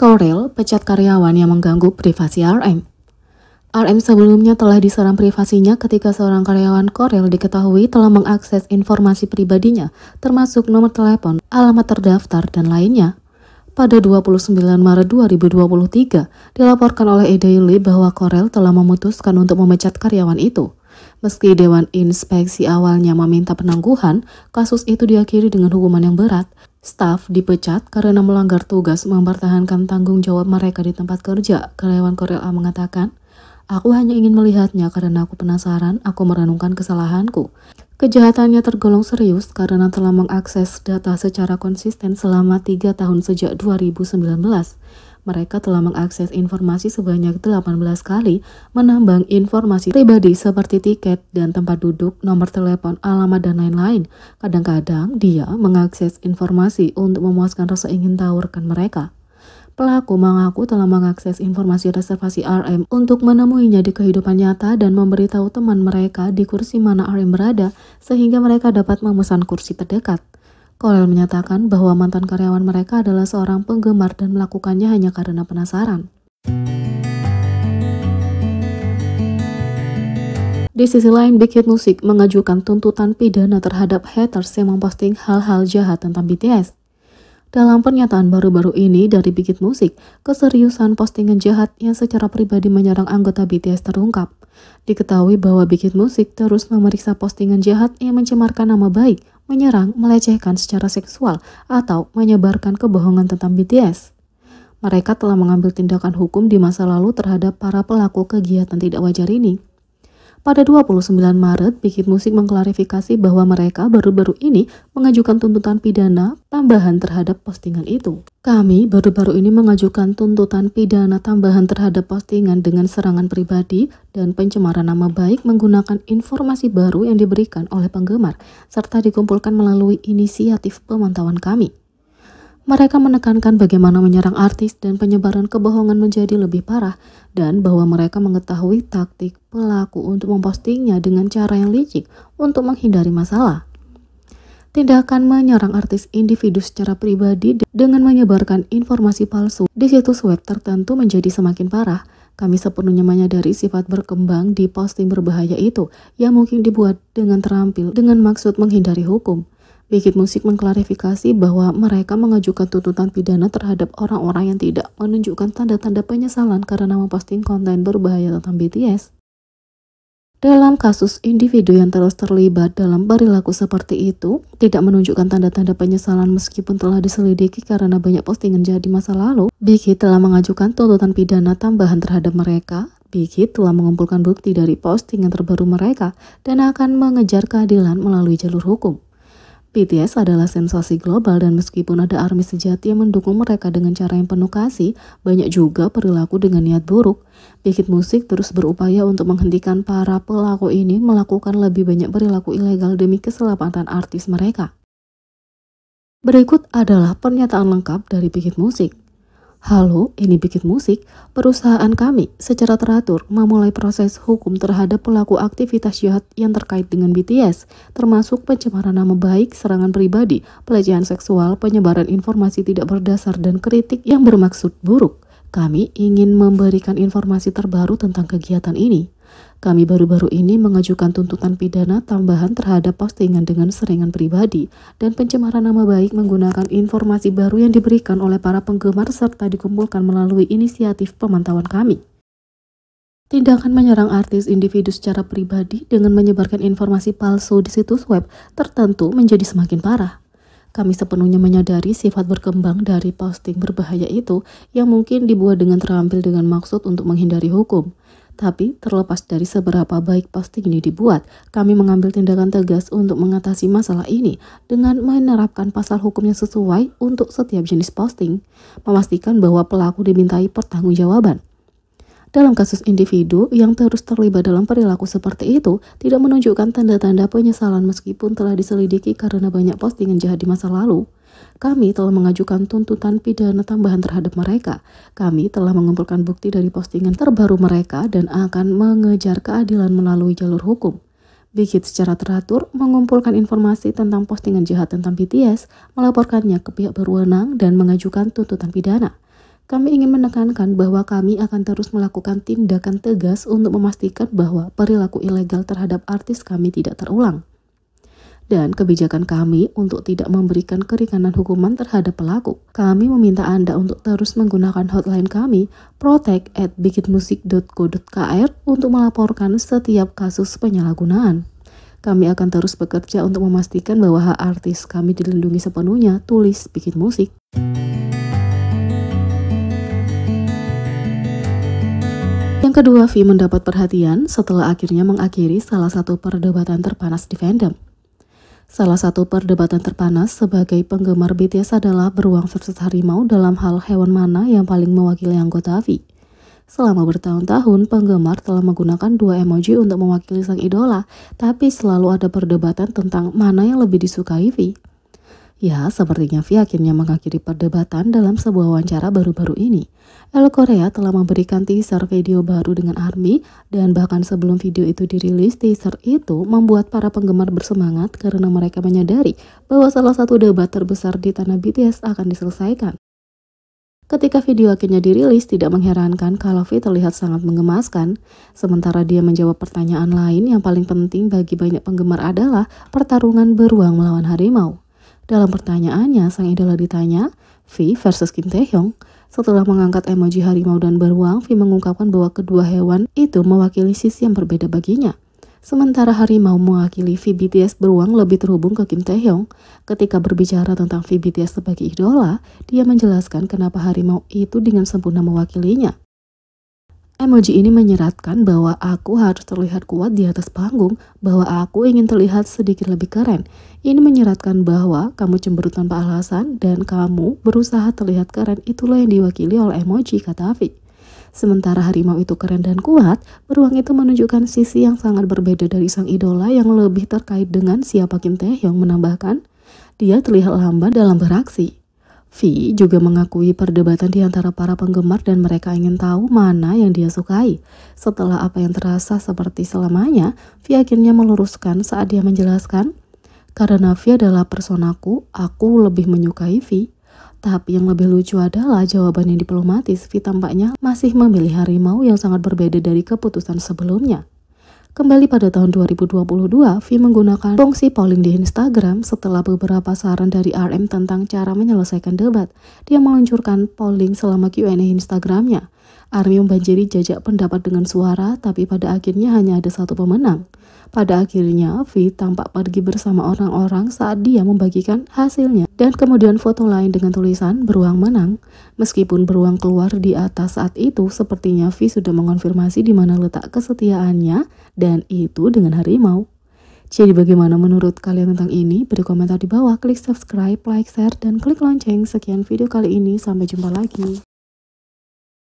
Corel pecat karyawan yang mengganggu privasi RM. RM sebelumnya telah diserang privasinya ketika seorang karyawan Corel diketahui telah mengakses informasi pribadinya, termasuk nomor telepon, alamat terdaftar, dan lainnya. Pada 29 Maret 2023, dilaporkan oleh eDaily bahwa Corel telah memutuskan untuk memecat karyawan itu. Meski Dewan Inspeksi awalnya meminta penangguhan, kasus itu diakhiri dengan hukuman yang berat. Staf dipecat karena melanggar tugas mempertahankan tanggung jawab mereka di tempat kerja. Karyawan Corel A mengatakan, "Aku hanya ingin melihatnya karena aku penasaran, aku merenungkan kesalahanku." Kejahatannya tergolong serius karena telah mengakses data secara konsisten selama 3 tahun sejak 2019. Mereka telah mengakses informasi sebanyak 18 kali, menambang informasi pribadi seperti tiket dan tempat duduk, nomor telepon, alamat, dan lain-lain. Kadang-kadang dia mengakses informasi untuk memuaskan rasa ingin tahu rekan mereka. Pelaku mengaku telah mengakses informasi reservasi RM untuk menemuinya di kehidupan nyata dan memberitahu teman mereka di kursi mana RM berada sehingga mereka dapat memesan kursi terdekat. Corel menyatakan bahwa mantan karyawan mereka adalah seorang penggemar dan melakukannya hanya karena penasaran. Di sisi lain, Big Hit Music mengajukan tuntutan pidana terhadap haters yang memposting hal-hal jahat tentang BTS. Dalam pernyataan baru-baru ini dari Big Hit Music, keseriusan postingan jahat yang secara pribadi menyerang anggota BTS terungkap. Diketahui bahwa Big Hit Music terus memeriksa postingan jahat yang mencemarkan nama baik, menyerang, melecehkan secara seksual, atau menyebarkan kebohongan tentang BTS. Mereka telah mengambil tindakan hukum di masa lalu terhadap para pelaku kegiatan tidak wajar ini. Pada 29 Maret, Big Hit Music mengklarifikasi bahwa mereka baru-baru ini mengajukan tuntutan pidana tambahan terhadap postingan itu. "Kami baru-baru ini mengajukan tuntutan pidana tambahan terhadap postingan dengan serangan pribadi dan pencemaran nama baik menggunakan informasi baru yang diberikan oleh penggemar, serta dikumpulkan melalui inisiatif pemantauan kami." Mereka menekankan bagaimana menyerang artis dan penyebaran kebohongan menjadi lebih parah, dan bahwa mereka mengetahui taktik pelaku untuk mempostingnya dengan cara yang licik untuk menghindari masalah. Tindakan menyerang artis individu secara pribadi dengan menyebarkan informasi palsu di situs web tertentu menjadi semakin parah. Kami sepenuhnya menyadari sifat berkembang di posting berbahaya itu yang mungkin dibuat dengan terampil dengan maksud menghindari hukum. Big Hit Music mengklarifikasi bahwa mereka mengajukan tuntutan pidana terhadap orang-orang yang tidak menunjukkan tanda-tanda penyesalan karena memposting konten berbahaya tentang BTS. Dalam kasus individu yang terus terlibat dalam perilaku seperti itu, tidak menunjukkan tanda-tanda penyesalan meskipun telah diselidiki karena banyak postingan jahat di masa lalu, Big Hit telah mengajukan tuntutan pidana tambahan terhadap mereka. Big Hit telah mengumpulkan bukti dari postingan terbaru mereka dan akan mengejar keadilan melalui jalur hukum. BTS adalah sensasi global dan meskipun ada army sejati yang mendukung mereka dengan cara yang penuh kasih, banyak juga perilaku dengan niat buruk. Big Hit Music terus berupaya untuk menghentikan para pelaku ini melakukan lebih banyak perilaku ilegal demi keselamatan artis mereka. Berikut adalah pernyataan lengkap dari Big Hit Music. "Halo, ini Big Hit Music. Perusahaan kami secara teratur memulai proses hukum terhadap pelaku aktivitas jahat yang terkait dengan BTS, termasuk pencemaran nama baik, serangan pribadi, pelecehan seksual, penyebaran informasi tidak berdasar, dan kritik yang bermaksud buruk. Kami ingin memberikan informasi terbaru tentang kegiatan ini. Kami baru-baru ini mengajukan tuntutan pidana tambahan terhadap postingan dengan serangan pribadi dan pencemaran nama baik menggunakan informasi baru yang diberikan oleh para penggemar serta dikumpulkan melalui inisiatif pemantauan kami. Tindakan menyerang artis individu secara pribadi dengan menyebarkan informasi palsu di situs web tertentu menjadi semakin parah. Kami sepenuhnya menyadari sifat berkembang dari posting berbahaya itu yang mungkin dibuat dengan terampil dengan maksud untuk menghindari hukum. Tapi terlepas dari seberapa baik posting ini dibuat, kami mengambil tindakan tegas untuk mengatasi masalah ini dengan menerapkan pasal hukum yang sesuai untuk setiap jenis posting, memastikan bahwa pelaku dimintai pertanggungjawaban. Dalam kasus individu yang terus terlibat dalam perilaku seperti itu, tidak menunjukkan tanda-tanda penyesalan meskipun telah diselidiki karena banyak postingan jahat di masa lalu. Kami telah mengajukan tuntutan pidana tambahan terhadap mereka. Kami telah mengumpulkan bukti dari postingan terbaru mereka dan akan mengejar keadilan melalui jalur hukum. Big Hit secara teratur mengumpulkan informasi tentang postingan jahat tentang BTS, melaporkannya ke pihak berwenang dan mengajukan tuntutan pidana. Kami ingin menekankan bahwa kami akan terus melakukan tindakan tegas untuk memastikan bahwa perilaku ilegal terhadap artis kami tidak terulang. Dan kebijakan kami untuk tidak memberikan keringanan hukuman terhadap pelaku. Kami meminta Anda untuk terus menggunakan hotline kami, protect@bigitmusic.co.kr, untuk melaporkan setiap kasus penyalahgunaan. Kami akan terus bekerja untuk memastikan bahwa hak artis kami dilindungi sepenuhnya, tulis Bigit Musik. Yang kedua, V mendapat perhatian setelah akhirnya mengakhiri salah satu perdebatan terpanas di fandom. Salah satu perdebatan terpanas sebagai penggemar BTS adalah beruang versus harimau dalam hal hewan mana yang paling mewakili anggota V. Selama bertahun-tahun, penggemar telah menggunakan dua emoji untuk mewakili sang idola, tapi selalu ada perdebatan tentang mana yang lebih disukai V. Ya, sepertinya V akhirnya mengakhiri perdebatan dalam sebuah wawancara baru-baru ini. Elle Korea telah memberikan teaser video baru dengan ARMY, dan bahkan sebelum video itu dirilis, teaser itu membuat para penggemar bersemangat karena mereka menyadari bahwa salah satu debat terbesar di tanah BTS akan diselesaikan. Ketika video akhirnya dirilis, tidak mengherankan kalau V terlihat sangat menggemaskan. Sementara dia menjawab pertanyaan lain yang paling penting bagi banyak penggemar adalah pertarungan beruang melawan harimau. Dalam pertanyaannya, sang idola ditanya, V versus Kim Taehyung. Setelah mengangkat emoji harimau dan beruang, V mengungkapkan bahwa kedua hewan itu mewakili sisi yang berbeda baginya. Sementara harimau mewakili V BTS, beruang lebih terhubung ke Kim Taehyung. Ketika berbicara tentang V BTS sebagai idola, dia menjelaskan kenapa harimau itu dengan sempurna mewakilinya. Emoji ini menyeratkan bahwa aku harus terlihat kuat di atas panggung, bahwa aku ingin terlihat sedikit lebih keren. Ini menyeratkan bahwa kamu cemberut tanpa alasan dan kamu berusaha terlihat keren, itulah yang diwakili oleh emoji, kata V. Sementara harimau itu keren dan kuat, beruang itu menunjukkan sisi yang sangat berbeda dari sang idola yang lebih terkait dengan siapa Kim Taehyung, menambahkan, dia terlihat lamban dalam beraksi. V juga mengakui perdebatan di antara para penggemar dan mereka ingin tahu mana yang dia sukai. Setelah apa yang terasa seperti selamanya, V akhirnya meluruskan saat dia menjelaskan, karena V adalah personaku, aku lebih menyukai V. Tapi yang lebih lucu adalah jawaban yang diplomatis. V tampaknya masih memilih harimau yang sangat berbeda dari keputusan sebelumnya. Kembali pada tahun 2022, V menggunakan fungsi polling di Instagram setelah beberapa saran dari RM tentang cara menyelesaikan debat. Dia meluncurkan polling selama Q&A Instagramnya. ARMY membanjiri jajak pendapat dengan suara, tapi pada akhirnya hanya ada satu pemenang. Pada akhirnya, V tampak pergi bersama orang-orang saat dia membagikan hasilnya. Dan kemudian foto lain dengan tulisan beruang menang. Meskipun beruang keluar di atas saat itu, sepertinya V sudah mengonfirmasi di mana letak kesetiaannya, dan itu dengan harimau. Jadi bagaimana menurut kalian tentang ini? Beri komentar di bawah, klik subscribe, like, share, dan klik lonceng. Sekian video kali ini, sampai jumpa lagi.